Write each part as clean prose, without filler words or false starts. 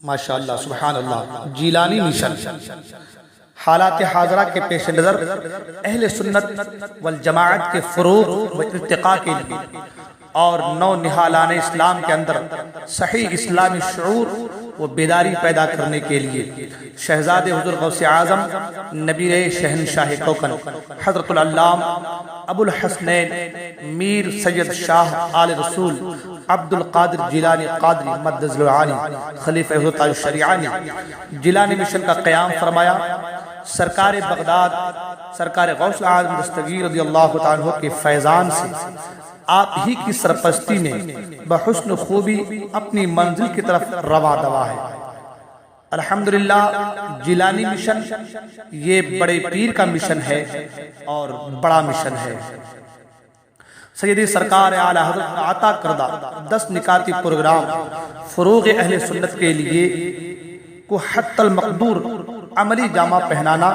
ماشاءاللہ سبحان اللہ جیلانی مشن حالات حاضرہ کے پیش نظر اہل سنت والجماعت کے فروغ و ارتقاء کے لیے اور نو نہالان اسلام کے اندر صحیح اسلامی شعور و بیداری پیدا کرنے کے لیے شہزاد حضور غوث اعظم نبی شہنشاہ کوکن حضرت العلام ابو الحسنین میر سید شاہ آل رسول عبد القادر جیلانی قادری مدد العالی خلیفہ حضرت الشریعہ نے جیلانی مشن کا قیام فرمایا۔ سرکار بغداد سرکار غوث اعظم دستگیر رضی اللہ تعالیٰ عنہ کے فیضان سے آپ ہی کی سرپرستی میں بحسن خوبی اپنی منزل کی طرف رواں دوا ہے۔ الحمدللہ جیلانی مشن یہ بڑے پیر کا مشن ہے اور بڑا مشن ہے۔ سیدی سرکار اعلیٰ حضرت عطا کردہ 10 نکاتی پروگرام فروغ اہل سنت کے لیے کو حتی المقدور عملی جامہ پہنانا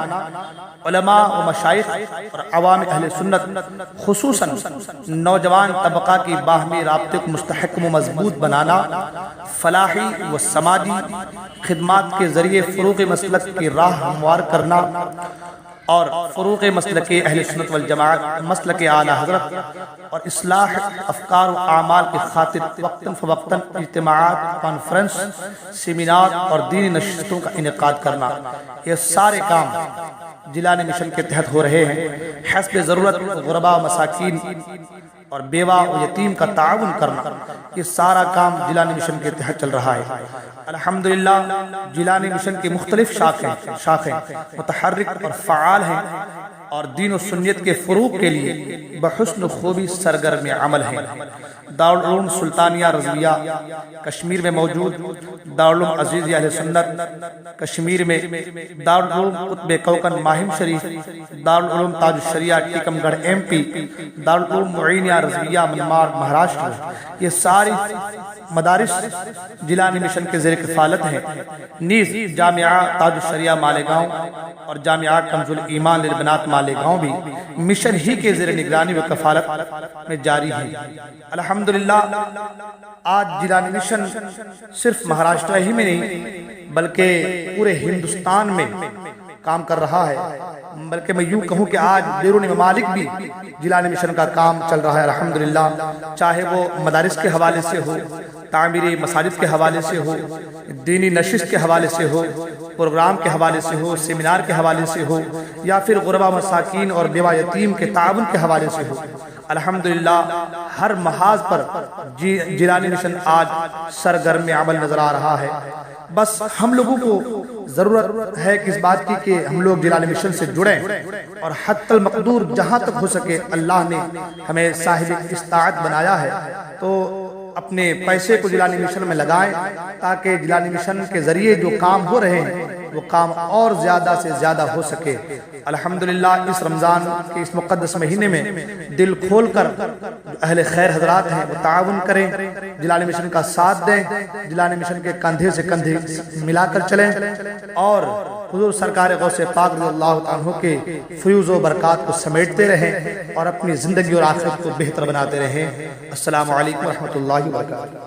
علماء و مشائخ اور عوام اہل سنت خصوصاً نوجوان طبقہ کی باہمی رابطے کو مستحکم و مضبوط بنانا، فلاحی و سماجی خدمات کے ذریعے فروغ مسلک کی راہ ہموار کرنا اور فروغ مسلک اہل سنت والجماعت مسلک اعلیٰ حضرت اور اصلاح افکار و اعمال کی خاطر وقتاً فوقتاً اجتماعات، کانفرنس، سیمینار اور دینی نشستوں کا انعقاد کرنا، یہ سارے کام جیلانی مشن کے تحت ہو رہے ہیں۔ حسب ضرورت غرباء مساکین اور بیوہ و یتیم کا تعاون کرنا، یہ سارا کام جیلانی مشن کے تحت چل رہا ہے۔ الحمدللہ جیلانی مشن کی مختلف شاخیں متحرک اور فعال ہیں اور دین و سنت کے فروغ کے لیے بحسن خوبی سرگرم عمل ہیں۔ دارالعلوم سلطانیہ رضویہ کشمیر میں موجود، دارالعلوم عزیزیہ اہل سنت کشمیر میں، دارالعلوم قطب کوکن ماہم شریف، دارالعلوم تاج الشریعہ ٹیکم گڑھ MP، دارالعلوم معینیہ رضویہ منمار مہاراشٹر، یہ ساری مدارس جیلانی مشن کے زیر کفالت ہیں۔ نیز جامعہ تاج الشریعہ مالیگاؤں اور جامعہ کنز الایمان للبنات مالیگاؤں بھی مشن ہی کے زیر نگرانی و کفالت میں جاری ہیں۔ الحمدللہ آج جیلانی مشن صرف مہاراشٹر ہی میں نہیں بلکہ پورے ہندوستان میں کام کر رہا ہے، بلکہ میں یوں کہوں کہ آج بیرون ممالک بھی جیلانی مشن کا کام چل رہا ہے۔ الحمدللہ چاہے وہ مدارس کے حوالے سے ہو، تعمیری مساجد کے حوالے سے ہو، دینی نشست کے حوالے سے ہو، پروگرام کے حوالے سے ہو، سیمینار کے حوالے سے ہو، یا پھر غربا مساکین اور بیوہ یتیم کے تعاون کے حوالے سے ہو، الحمدللہ ہر محاذ پر جیلانی مشن آج سرگرم عمل نظر آ رہا ہے۔ بس ہم لوگوں کو ضرورت ہے کہ اس بات کی کہ ہم لوگ جیلانی مشن سے جڑیں اور حتی المقدور جہاں تک ہو سکے اللہ نے ہمیں صاحب استطاعت بنایا ہے تو اپنے پیسے کو جیلانی مشن میں لگائیں تاکہ جیلانی مشن کے ذریعے جو کام ہو رہے ہیں وہ کام اور زیادہ سے زیادہ ہو سکے۔ الحمدللہ اس رمضان کے اس مقدس مہینے میں دل کھول کر اہل خیر حضرات ہیں وہ تعاون کریں، جیلانی مشن کا ساتھ دیں، جیلانی مشن کے کندھے سے کندھے ملا کر چلیں اور حضور سرکار غوث پاک رضی اللہ عنہ کے فیوز و برکات کو سمیٹتے رہیں اور اپنی زندگی اور آخرت کو بہتر بناتے رہیں۔ السلام علیکم ورحمۃ اللہ وبرکاتہ۔